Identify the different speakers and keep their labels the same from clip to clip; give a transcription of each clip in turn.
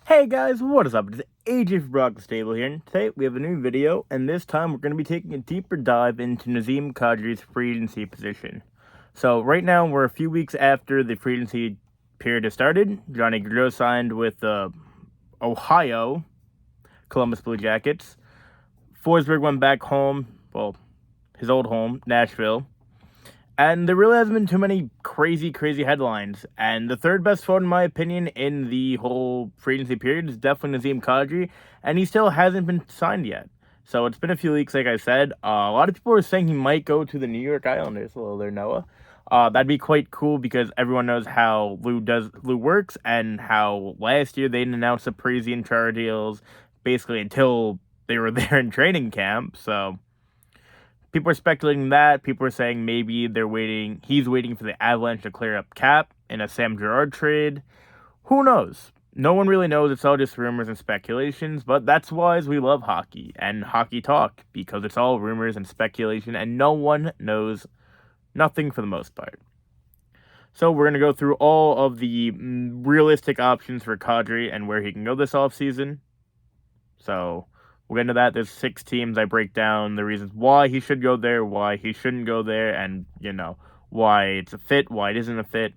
Speaker 1: Hey guys, what is up? It's AJ from Brock's Table here, and today we have a new video, and this time we're going to be taking a deeper dive into Nazem Kadri's free agency position. So right now we're a few weeks after the free agency period has started. Johnny Gaudreau signed with the Ohio Columbus Blue Jackets. Forsberg went back home, well, his old home, Nashville. And there really hasn't been too many crazy headlines. And the third best vote, in my opinion, in the whole free agency period is definitely Nazem Kadri. And he still hasn't been signed yet. So it's been a few weeks, like I said. A lot of people are saying he might go to the New York Islanders. Hello there, Noah. That'd be quite cool because everyone knows how Lou works, and how last year they didn't announce the Parisian Char deals basically until they were there in training camp. So people are speculating that. People are saying maybe he's waiting for the Avalanche to clear up cap in a Sam Girard trade. Who knows? No one really knows. It's all just rumors and speculations, but that's why we love hockey and hockey talk, because it's all rumors and speculation, and no one knows nothing for the most part. So we're going to go through all of the realistic options for Kadri and where he can go this offseason. So we'll get into that. There's 6 teams. I break down the reasons why he should go there, why he shouldn't go there, and, why it's a fit, why it isn't a fit.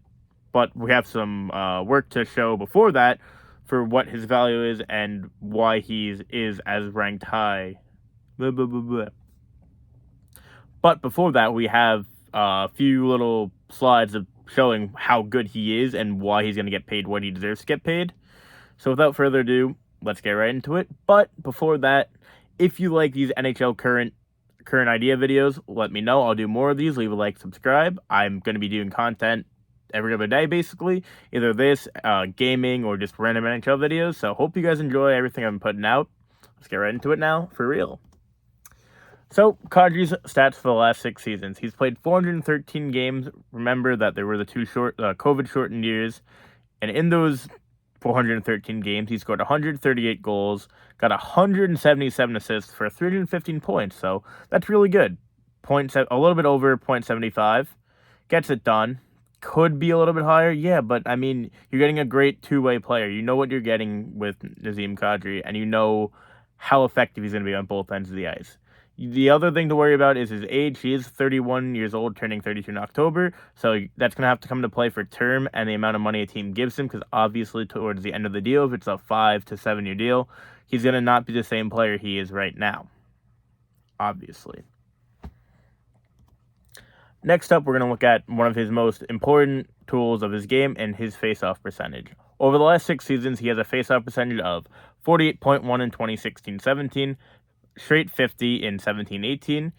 Speaker 1: But we have some work to show before that for what his value is and why he is as ranked high. Blah, blah, blah, blah. But before that, we have a few little slides of showing how good he is and why he's going to get paid what he deserves to get paid. So without further ado, let's get right into it. But before that, if you like these NHL current idea videos, let me know. I'll do more of these. Leave a like, subscribe. I'm going to be doing content every other day, basically. Either this, gaming, or just random NHL videos. So hope you guys enjoy everything I'm putting out. Let's get right into it now, for real. So, Kadri's stats for the last 6 seasons. He's played 413 games. Remember that there were the 2 COVID-shortened years. And in those 413 games, he scored 138 goals, got 177 assists for 315 points. So that's really good. A little bit over 0.75. Gets it done. Could be a little bit higher, yeah, but I mean, you're getting a great two-way player. You know what you're getting with Nazem Kadri, and you know how effective he's going to be on both ends of the ice. The other thing to worry about is his age. He is 31 years old, turning 32 in October, so that's going to have to come into play for term and the amount of money a team gives him, because obviously towards the end of the deal, if it's a 5 to 7 year deal, he's going to not be the same player he is right now, obviously. Next up, we're going to look at one of his most important tools of his game and his faceoff percentage. Over the last 6 seasons, he has a faceoff percentage of 48.1 in 2016-17, straight 50 in 17-18,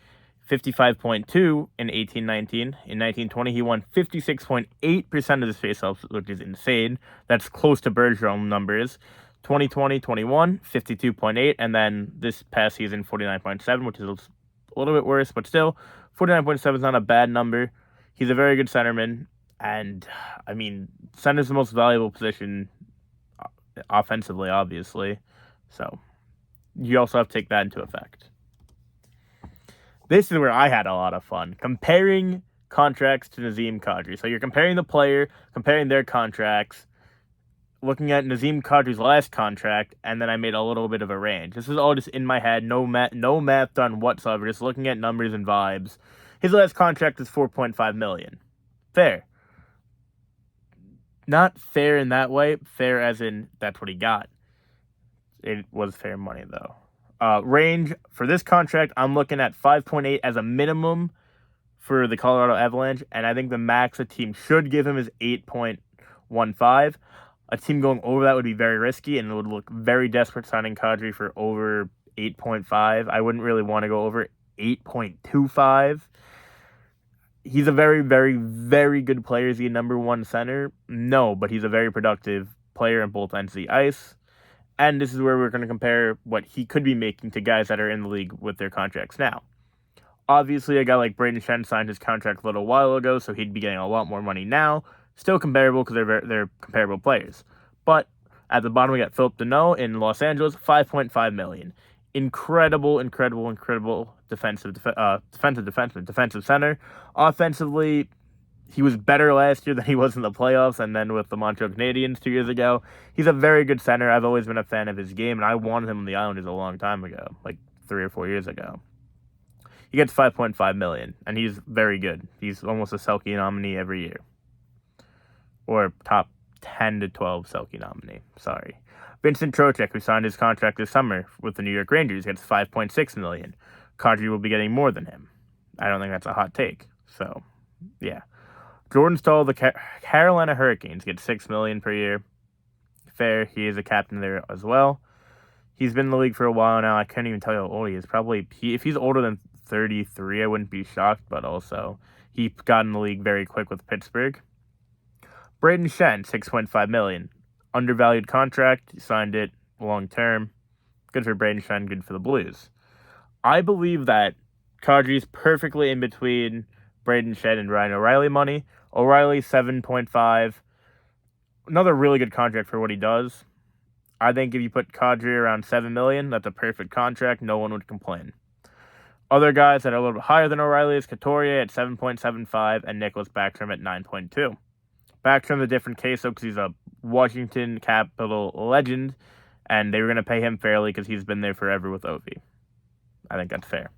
Speaker 1: 55.2 in 18-19. In 19-20, he won 56.8% of his faceoffs, which is insane. That's close to Bergeron numbers. 2020-21, 52.8, and then this past season, 49.7, which is a little bit worse, but still, 49.7 is not a bad number. He's a very good centerman, and, I mean, center's the most valuable position offensively, obviously. So you also have to take that into effect. This is where I had a lot of fun, comparing contracts to Nazem Kadri. So you're comparing the player, comparing their contracts, looking at Nazem Kadri's last contract, and then I made a little bit of a range. This is all just in my head, no math done whatsoever, just looking at numbers and vibes. His last contract is $4.5 million. Fair. Not fair in that way, fair as in that's what he got. It was fair money, though. Range for this contract, I'm looking at 5.8 as a minimum for the Colorado Avalanche, and I think the max a team should give him is 8.15. A team going over that would be very risky, and it would look very desperate signing Kadri for over 8.5. I wouldn't really want to go over 8.25. He's a very, very, very good player. Is he a number 1 center? No, but he's a very productive player on both ends of the ice. And this is where we're going to compare what he could be making to guys that are in the league with their contracts now. Obviously, a guy like Brayden Schenn signed his contract a little while ago, so he'd be getting a lot more money now. Still comparable because they're comparable players. But at the bottom, we got Philip Deneau in Los Angeles, $5.5 million. Incredible defensive defenseman, defensive center. Offensively, He was better last year than he was in the playoffs, and then with the Montreal Canadiens 2 years ago. He's a very good center. I've always been a fan of his game, and I wanted him on the Islanders a long time ago, like 3 or 4 years ago. He gets $5.5 million, and he's very good. He's almost a Selke nominee every year, or top 10 to 12 Selke nominee. Sorry. Vincent Trocheck, who signed his contract this summer with the New York Rangers, gets $5.6 million. Kadri will be getting more than him. I don't think that's a hot take. So, yeah. Jordan Staal, the Carolina Hurricanes, gets $6 million per year. Fair. He is a captain there as well. He's been in the league for a while now. I can't even tell you how old he is. Probably, if he's older than 33, I wouldn't be shocked, but also he got in the league very quick with Pittsburgh. Braden Shen, $6.5 million. Undervalued contract. He signed it long term. Good for Braden Shen, good for the Blues. I believe that Kadri's perfectly in between Braden Shen and Ryan O'Reilly money. O'Reilly, 7.5. Another really good contract for what he does. I think if you put Kadri around $7 million, that's a perfect contract. No one would complain. Other guys that are a little bit higher than O'Reilly is Couturier at 7.75 and Nicholas Backstrom at 9.2. Backstrom's a different case, though, because he's a Washington Capital legend, and they were going to pay him fairly because he's been there forever with Ovi. I think that's fair.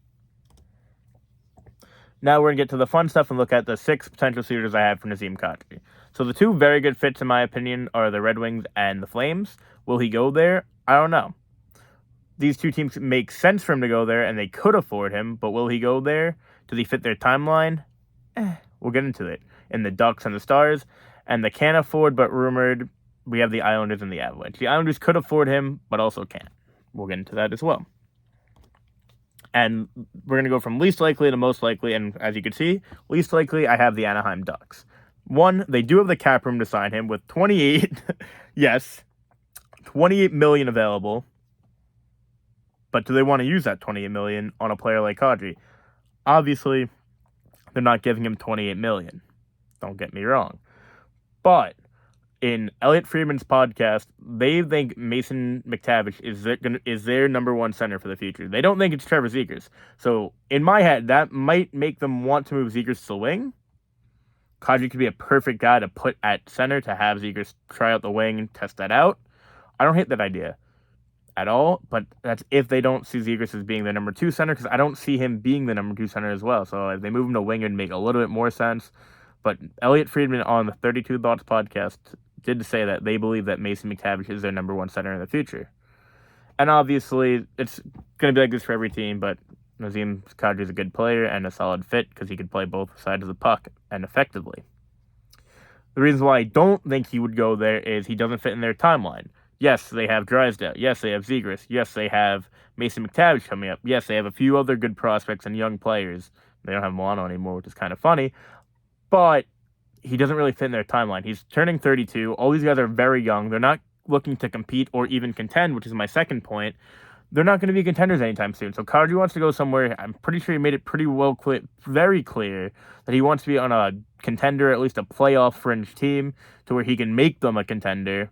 Speaker 1: Now we're going to get to the fun stuff and look at the 6 potential suitors I have for Nazem Kadri. So the 2 very good fits, in my opinion, are the Red Wings and the Flames. Will he go there? I don't know. These 2 teams make sense for him to go there, and they could afford him, but will he go there? Does he fit their timeline? We'll get into it. In the Ducks and the Stars, and the can't afford but rumored, we have the Islanders and the Avalanche. The Islanders could afford him, but also can't. We'll get into that as well. And we're going to go from least likely to most likely, and as you can see, least likely, I have the Anaheim Ducks. 1, they do have the cap room to sign him with 28, yes, $28 million available. But do they want to use that $28 million on a player like Kadri? Obviously, they're not giving him $28 million. Don't get me wrong. But in Elliot Friedman's podcast, they think Mason McTavish is their number 1 center for the future. They don't think it's Trevor Zegras. So in my head, that might make them want to move Zegras to the wing. Kadri could be a perfect guy to put at center to have Zegras try out the wing and test that out. I don't hate that idea at all, but that's if they don't see Zegras as being the number 2 center, because I don't see him being the number 2 center as well. So if they move him to wing, it'd make a little bit more sense. But Elliot Friedman on the 32 Thoughts podcast did say that they believe that Mason McTavish is their number 1 center in the future. And obviously, it's going to be like this for every team, but Nazem Kadri is a good player and a solid fit because he could play both sides of the puck and effectively. The reason why I don't think he would go there is he doesn't fit in their timeline. Yes, they have Drysdale. Yes, they have Zegras. Yes, they have Mason McTavish coming up. Yes, they have a few other good prospects and young players. They don't have Milano anymore, which is kind of funny. But he doesn't really fit in their timeline. He's turning 32. All these guys are very young. They're not looking to compete or even contend, which is my second point. They're not going to be contenders anytime soon. So Kadri wants to go somewhere. I'm pretty sure he made it very clear that he wants to be on a contender, at least a playoff fringe team, to where he can make them a contender.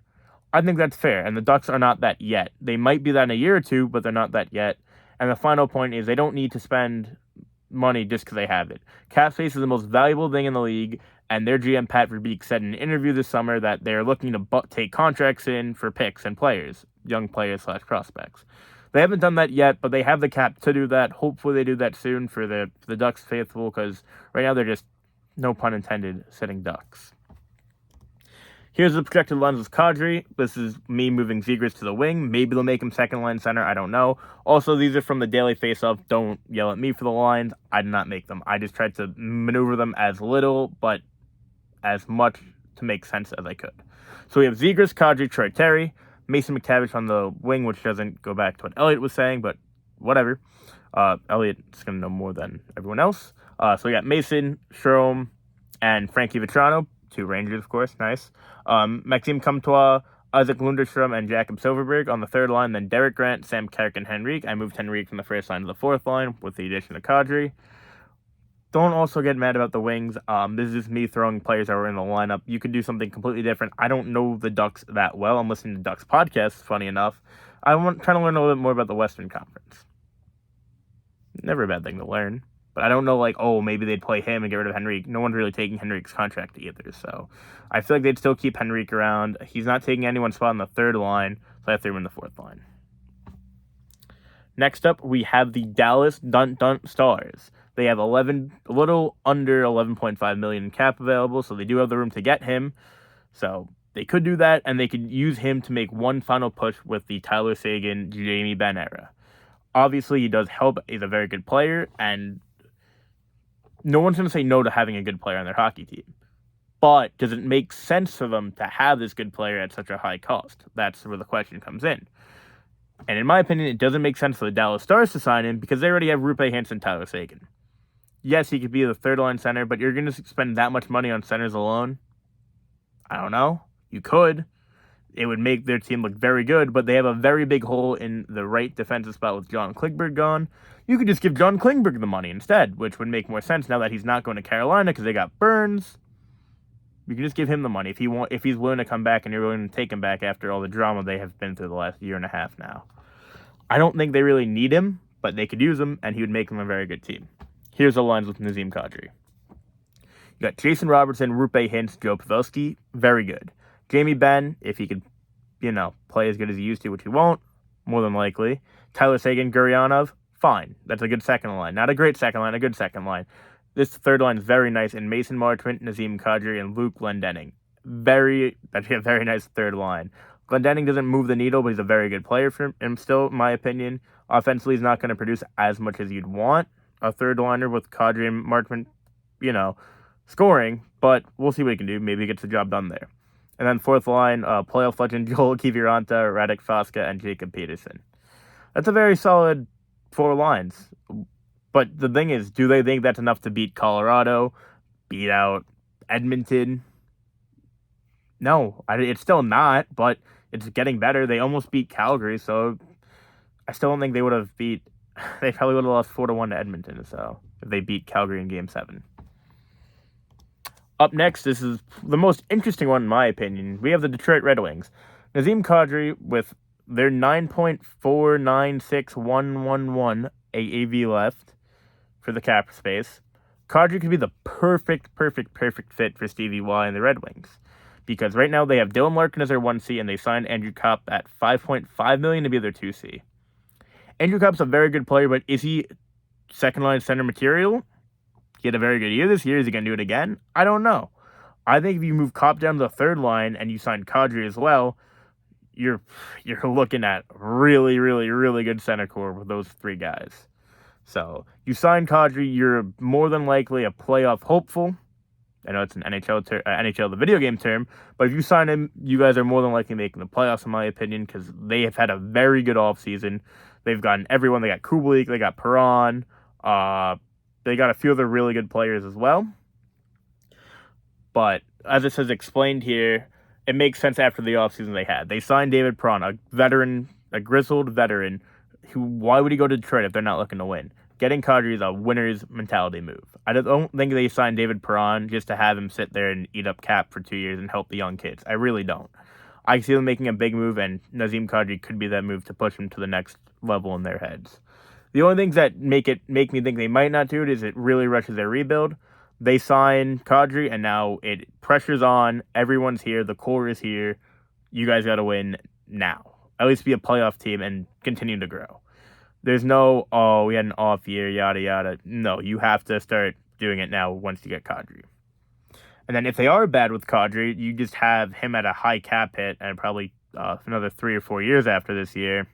Speaker 1: I think that's fair, and the Ducks are not that yet. They might be that in a year or 2, but they're not that yet. And the final point is they don't need to spend money just because they have it. Cap space is the most valuable thing in the league, and their GM Pat Verbeek said in an interview this summer that they're looking to take contracts in for picks and players, young players / prospects. They haven't done that yet, but they have the cap to do that. Hopefully they do that soon for the Ducks faithful, because right now they're just, no pun intended, sitting Ducks. Here's the projected lines with Kadri. This is me moving Zegras to the wing. Maybe they'll make him second-line center. I don't know. Also, these are from the Daily Faceoff. Don't yell at me for the lines. I did not make them. I just tried to maneuver them as little, but as much to make sense as I could. So we have Zegras, Kadri, Troy Terry, Mason McTavish on the wing, which doesn't go back to what Elliot was saying, but whatever. Elliot's going to know more than everyone else. So we got Mason, Strome, and Frankie Vetrano. 2 Rangers, of course. Nice. Maxime Comtois, Isaac Lunderstrom, and Jakob Silverberg on the third line. Then Derek Grant, Sam Carrick, and Henrique. I moved Henrique from the first line to the fourth line with the addition of Kadri. Don't also get mad about the wings. This is just me throwing players that were in the lineup. You could do something completely different. I don't know the Ducks that well. I'm listening to Ducks podcasts, funny enough. I'm trying to learn a little bit more about the Western Conference. Never a bad thing to learn, But I don't know, like, oh, maybe they'd play him and get rid of Henrique. No one's really taking Henrique's contract either. So I feel like they'd still keep Henrique around. He's not taking anyone's spot on the third line, so I threw him in the fourth line. Next up, we have the Dallas Dunt Stars. They have a little under 11.5 million in cap available, so they do have the room to get him. So they could do that, and they could use him to make one final push with the Tyler Seguin, Jamie Benn era. Obviously, he does help. He's a very good player, and no one's going to say no to having a good player on their hockey team. But does it make sense for them to have this good player at such a high cost? That's where the question comes in. And in my opinion, it doesn't make sense for the Dallas Stars to sign him because they already have Roope Hintz, Tyler Seguin. Yes, he could be the third-line center, but you're going to spend that much money on centers alone? I don't know. You could. It would make their team look very good, but they have a very big hole in the right defensive spot with John Klingberg gone. You could just give John Klingberg the money instead, which would make more sense now that he's not going to Carolina because they got Burns. You can just give him the money if he's willing to come back and you're willing to take him back after all the drama they have been through the last year and a half now. I don't think they really need him, but they could use him, and he would make them a very good team. Here's the lines with Nazem Kadri. You got Jason Robertson, Roope Hintz, Joe Pavelski, very good. Jamie Benn, if he could, play as good as he used to, which he won't, more than likely. Tyler Seguin, Guryanov, fine. That's a good second line. Not a great second line, a good second line. This third line is very nice, and Mason Marchment, Nazem Kadri, and Luke Glendening. That'd be a very nice third line. Glendening doesn't move the needle, but he's a very good player for him still, in my opinion. Offensively, he's not going to produce as much as you'd want a third liner with Kadri and Marchment, scoring, but we'll see what he can do. Maybe he gets the job done there. And then fourth line, playoff legend Joel Kiviranta, Radek Foska, and Jacob Peterson. That's a very solid 4 lines. But the thing is, do they think that's enough to beat Colorado, beat out Edmonton? No, it's still not, but it's getting better. They almost beat Calgary, so I still don't think they would have beat... They probably would have lost 4-1 to Edmonton, so if they beat Calgary in Game 7. Up next, this is the most interesting one in my opinion. We have the Detroit Red Wings. Nazem Kadri with their 9.496111 AAV left for the cap space. Kadri could be the perfect fit for Stevie Y and the Red Wings. Because right now they have Dylan Larkin as their 1C, and they signed Andrew Kopp at $5.5 million to be their 2C. Andrew Kopp's a very good player, but is he second-line center material? He had a very good year this year. Is he going to do it again? I don't know. I think if you move Kopp down to the third line and you sign Kadri as well, you're looking at really good center core with those 3 guys. So you sign Kadri, you're more than likely a playoff hopeful. I know it's an NHL, the video game term, but if you sign him, you guys are more than likely making the playoffs, in my opinion, because they have had a very good offseason. They've gotten everyone. They got Kubalik, they got Perron, they got a few other really good players as well. But as it says explained here, it makes sense after the offseason they had. They signed David Perron, a veteran, a grizzled veteran, who, why would he go to Detroit if they're not looking to win? Getting Kadri is a winner's mentality move. I don't think they signed David Perron just to have him sit there and eat up cap for 2 years and help the young kids. I really don't. I see them making a big move, and Nazem Kadri could be that move to push them to the next level in their heads. The only things that make me think they might not do it is it really rushes their rebuild. They sign Kadri, and now it pressures on. Everyone's here. The core is here. You guys got to win now. At least be a playoff team and continue to grow. There's no, we had an off year, yada, yada. No, you have to start doing it now once you get Kadri. And then if they are bad with Kadri, you just have him at a high cap hit and probably another 3 or 4 years after this year.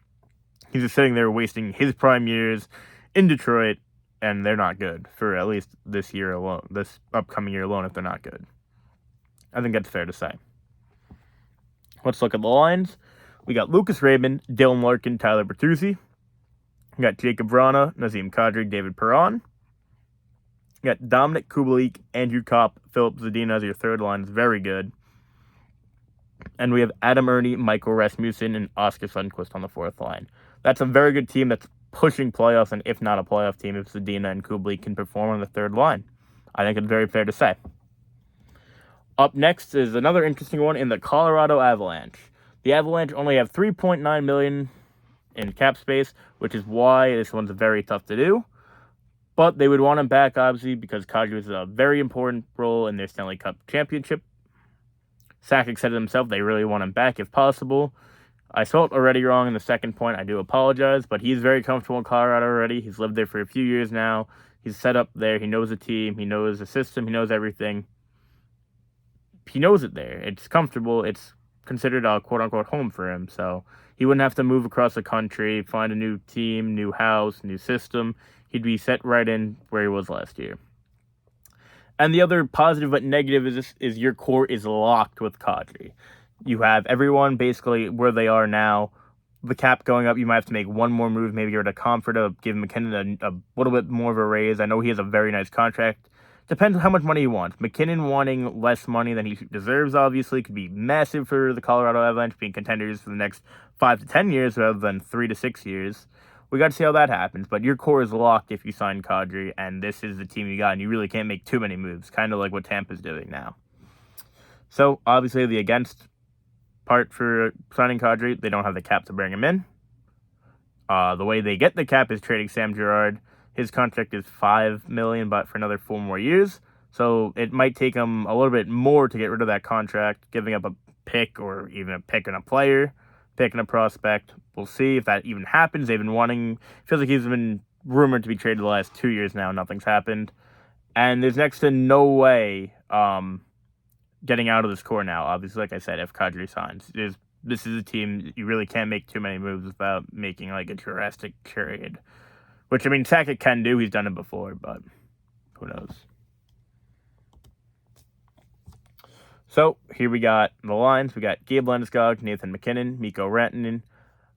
Speaker 1: He's just sitting there wasting his prime years in Detroit, and they're not good for at least this year alone, this upcoming year alone, if they're not good. I think that's fair to say. Let's look at the lines. We got Lucas Raymond, Dylan Larkin, Tyler Bertuzzi. We got Jacob Vrana, Nazem Kadri, David Perron. We got Dominic Kubalik, Andrew Kopp, Philip Zadina as your third line is very good. And we have Adam Ernie, Michael Rasmussen, and Oscar Sundqvist on the fourth line. That's a very good team that's pushing playoffs, and if not a playoff team, if Zadina and Kubalik can perform on the third line. I think it's very fair to say. Up next is another interesting one in the Colorado Avalanche. The Avalanche only have $3.9 million in cap space, which is why this one's very tough to do. But they would want him back, obviously, because Kadri was a very important role in their Stanley Cup championship. Sakic said it himself, they really want him back if possible. I felt already wrong in the second point. I do apologize, but he's very comfortable in Colorado already. He's lived there for a few years now. He's set up there. He knows the team. He knows the system. He knows everything. He knows it there. It's comfortable. It's considered a quote-unquote home for him. So he wouldn't have to move across the country, find a new team, new house, new system. He'd be set right in where he was last year. And the other positive but negative is your core is locked with Kadri. You have everyone basically where they are now. The cap going up, you might have to make one more move, maybe get rid of Comfort to give McKinnon a little bit more of a raise. I know he has a very nice contract. Depends on how much money he wants. McKinnon wanting less money than he deserves, obviously, could be massive for the Colorado Avalanche, being contenders for the next 5 to 10 years rather than 3 to 6 years. We got to see how that happens, but your core is locked if you sign Kadri, and this is the team you got, and you really can't make too many moves, kind of like what Tampa's doing now. So, obviously, the against part for signing Kadri, they don't have the cap to bring him in. The way they get the cap is trading Sam Girard. His contract is $5 million, but for another 4 more years. So it might take him a little bit more to get rid of that contract, giving up a pick or even a pick and a player, pick and a prospect. We'll see if that even happens. They've been wanting, feels like he's been rumored to be traded the last 2 years now. Nothing's happened. And there's next to no way getting out of this core now. Obviously, like I said, if Kadri signs, this is a team you really can't make too many moves without making like a drastic trade. Which, I mean, Sakic can do. He's done it before, but who knows? So, here we got the lines. We got Gabe Landeskog, Nathan MacKinnon, Mikko Rantanen,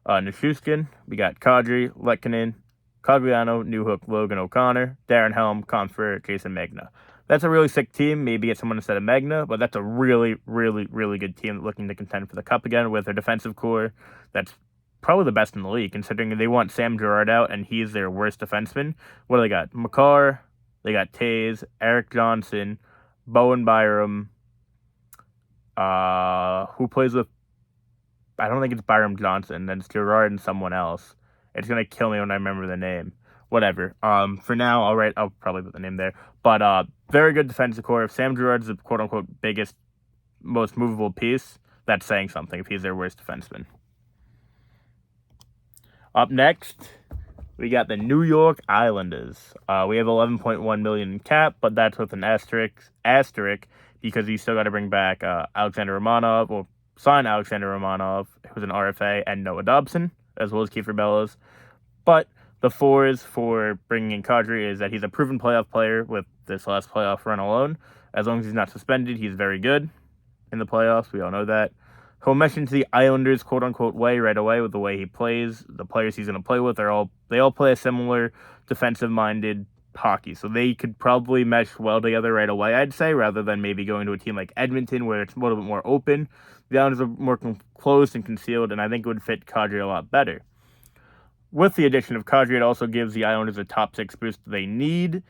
Speaker 1: Nichushkin. We got Kadri, Lehkonen, Cogliano, Newhook, Logan O'Connor, Darren Helm, Comfort, Jason Magna. That's a really sick team. Maybe get someone instead of Magna, but that's a really, really, really good team looking to contend for the Cup again with their defensive core. That's probably the best in the league, considering they want Sam Girard out, and he's their worst defenseman. What do they got? Makar, they got Taze, Eric Johnson, Bowen Byram, who plays with, I don't think it's Byram Johnson, then it's Girard and someone else. It's going to kill me when I remember the name. Whatever. For now, I'll probably put the name there. But very good defensive core. If Sam Girard's the quote-unquote biggest, most movable piece, that's saying something if he's their worst defenseman. Up next, we got the New York Islanders. We have $11.1 million in cap, but that's with an asterisk because you still got to bring back Alexander Romanov, or sign Alexander Romanov, who's an RFA, and Noah Dobson, as well as Kiefer Bellows. But the fours for bringing in Kadri is that he's a proven playoff player with this last playoff run alone. As long as he's not suspended, he's very good in the playoffs. We all know that. He'll mesh into the Islanders' quote-unquote way right away with the way he plays. The players he's going to play with, they all play a similar defensive-minded hockey. So they could probably mesh well together right away, I'd say, rather than maybe going to a team like Edmonton where it's a little bit more open. The Islanders are more closed and concealed, and I think it would fit Kadri a lot better. With the addition of Kadri, it also gives the Islanders a top 6 boost they need.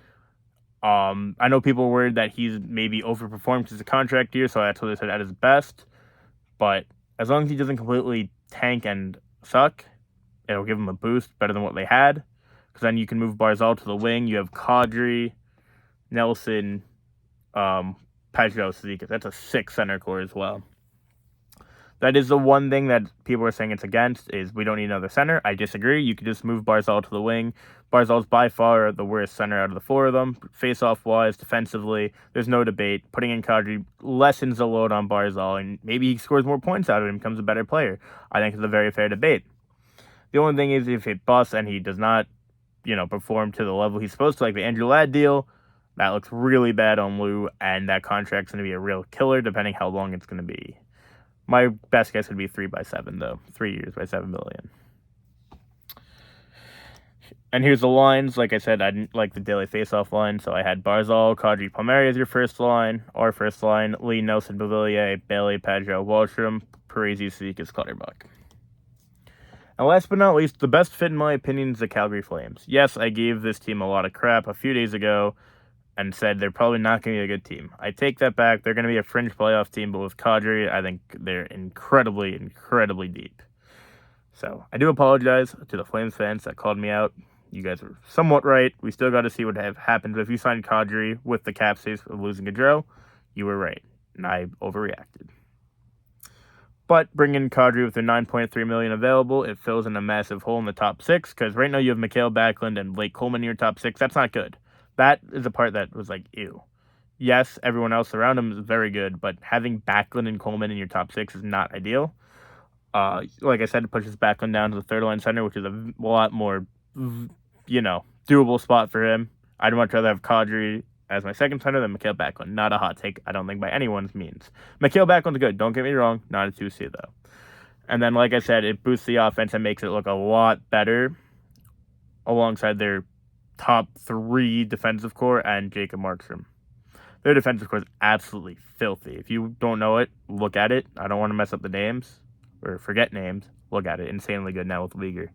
Speaker 1: I know people are worried that he's maybe overperformed because it's a contract year, so that's what they said at his best. But as long as he doesn't completely tank and suck, it'll give him a boost better than what they had. Because then you can move Barzal to the wing. You have Kadri, Nelson, Pajot, Zica. That's a 6 center core as well. That is the one thing that people are saying it's against, is we don't need another center. I disagree. You could just move Barzal to the wing. Barzal's by far the worst center out of the 4 of them. Face-off-wise, defensively, there's no debate. Putting in Kadri lessens the load on Barzal, and maybe he scores more points out of him, becomes a better player. I think it's a very fair debate. The only thing is if it busts and he does not, perform to the level he's supposed to, like the Andrew Ladd deal, that looks really bad on Lou, and that contract's going to be a real killer depending how long it's going to be. My best guess would be 3 by 7, though. 3 years by $7 million. And here's the lines. Like I said, I didn't like the daily face-off line, so I had Barzal, Kadri, Palmieri as your first line. Our first line, Lee, Nelson, Beauvillier, Bailey, Pajot, Wallstrom, Parisi, Cizikas, Clutterbuck. And last but not least, the best fit, in my opinion, is the Calgary Flames. Yes, I gave this team a lot of crap a few days ago and said they're probably not going to be a good team. I take that back. They're going to be a fringe playoff team, but with Kadri, I think they're incredibly, incredibly deep. So I do apologize to the Flames fans that called me out you guys were somewhat right. We still got to see what happens. If you signed Kadri with the cap space of losing Gaudreau, you were right, and I overreacted. But bringing Kadri with their $9.3 million available, it fills in a massive hole in the top six, because right now you have Mikhail Backlund and Blake Coleman in your top six. That's not good. That is the part that was like, ew. Yes, everyone else around him is very good, but having Backlund and Coleman in your top six is not ideal. Like I said, it pushes Backlund down to the third line center, which is a lot more, doable spot for him. I'd much rather have Kadri as my second center than Mikhail Backlund. Not a hot take, I don't think, by anyone's means. Mikhail Backlund's good, don't get me wrong, not a 2C though. And then, like I said, it boosts the offense and makes it look a lot better alongside their top 3 defensive core and Jacob Markstrom. Their defensive core is absolutely filthy. If you don't know it, look at it. I don't want to mess up the names or forget names. Look at it. Insanely good now with Leaguer.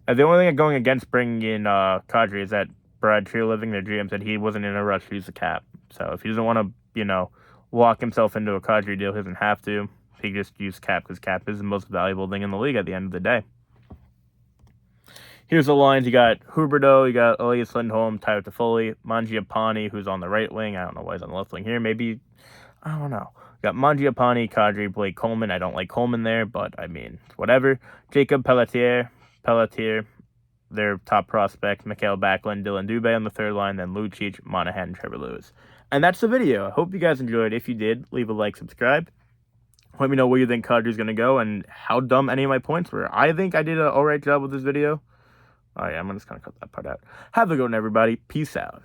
Speaker 1: The only thing going against bringing in Kadri is that Brad Treliving, their GM, said he wasn't in a rush to use the cap. So if he doesn't want to, lock himself into a Kadri deal, he doesn't have to. He just use cap because cap is the most valuable thing in the league at the end of the day. Here's the lines. You got Huberdeau, you got Elias Lindholm, Tyler Toffoli, Mangiapane, who's on the right wing. I don't know why he's on the left wing here. Maybe, I don't know. You got Mangiapane, Kadri, Blake Coleman. I don't like Coleman there, but I mean, whatever. Jacob Pelletier, their top prospect, Mikhail Backlund, Dylan Dubé on the third line, then Lucic, Monahan, and Trevor Lewis. And that's the video. I hope you guys enjoyed. If you did, leave a like, subscribe. Let me know where you think Kadri's going to go and how dumb any of my points were. I think I did an alright job with this video. Oh yeah, I'm just going to cut that part out. Have a good one, everybody. Peace out.